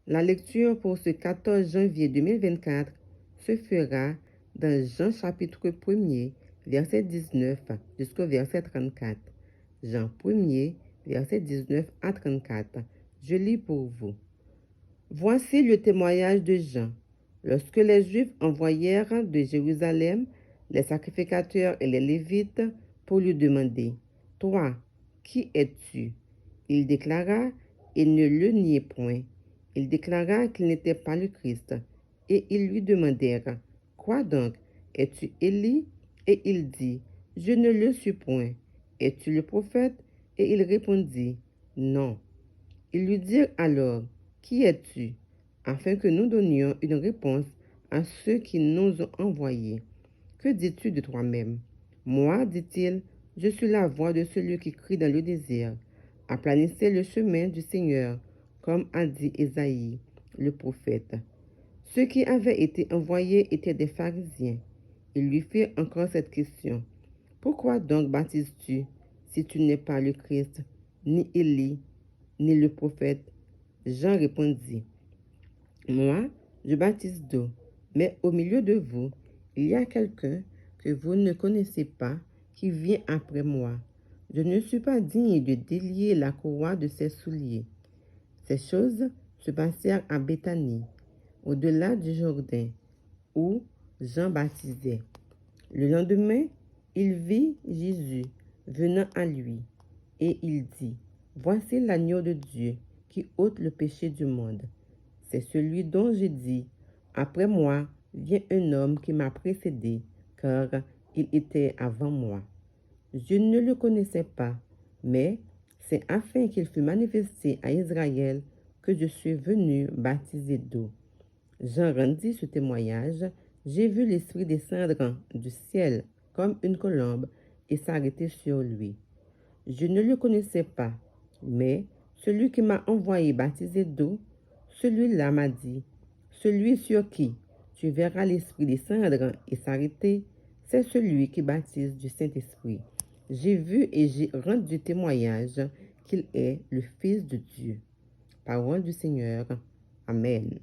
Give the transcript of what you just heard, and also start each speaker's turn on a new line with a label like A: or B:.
A: La lecture pour ce 14 janvier 2024 se fera dans Jean chapitre 1er, verset 19 jusqu'au verset 34. Jean 1er, verset 19 à 34. Je lis pour vous. Voici le témoignage de Jean. Lorsque les Juifs envoyèrent de Jérusalem les sacrificateurs et les Lévites pour lui demander, « Toi, qui es-tu » Il déclara et ne le niait point. Il déclara qu'il n'était pas le Christ. Et ils lui demandèrent, « Quoi donc? Es-tu Élie » Et il dit, « Je ne le suis point. Es-tu le prophète » Et il répondit, « Non. » Ils lui dirent alors, « Qui es-tu » afin que nous donnions une réponse à ceux qui nous ont envoyés. « Que dis-tu de toi-même » Moi, dit-il, je suis la voix de celui qui crie dans le désert. Aplanissez le chemin du Seigneur, comme a dit Ésaïe, le prophète. Ceux qui avaient été envoyés étaient des pharisiens. Ils lui firent encore cette question. Pourquoi donc baptises-tu si tu n'es pas le Christ, ni Élie, ni le prophète? Jean répondit, moi, je baptise d'eau, mais au milieu de vous, il y a quelqu'un que vous ne connaissez pas qui vient après moi. Je ne suis pas digne de délier la courroie de ses souliers. Ces choses se passèrent à Béthanie, au-delà du Jourdain, où Jean baptisait. Le lendemain, il vit Jésus venant à lui, et il dit, « Voici l'agneau de Dieu qui ôte le péché du monde. » C'est celui dont j'ai dit, « Après moi vient un homme qui m'a précédé, car il était avant moi. » Je ne le connaissais pas, mais c'est afin qu'il fût manifesté à Israël que je suis venu baptiser d'eau. Jean rendit ce témoignage. J'ai vu l'Esprit descendre du ciel comme une colombe et s'arrêter sur lui. Je ne le connaissais pas, mais celui qui m'a envoyé baptiser d'eau, celui-là m'a dit, « Celui sur qui tu verras l'Esprit descendre et s'arrêter, c'est celui qui baptise du Saint-Esprit. » J'ai vu et j'ai rendu témoignage qu'il est le Fils de Dieu. Parole du Seigneur. Amen.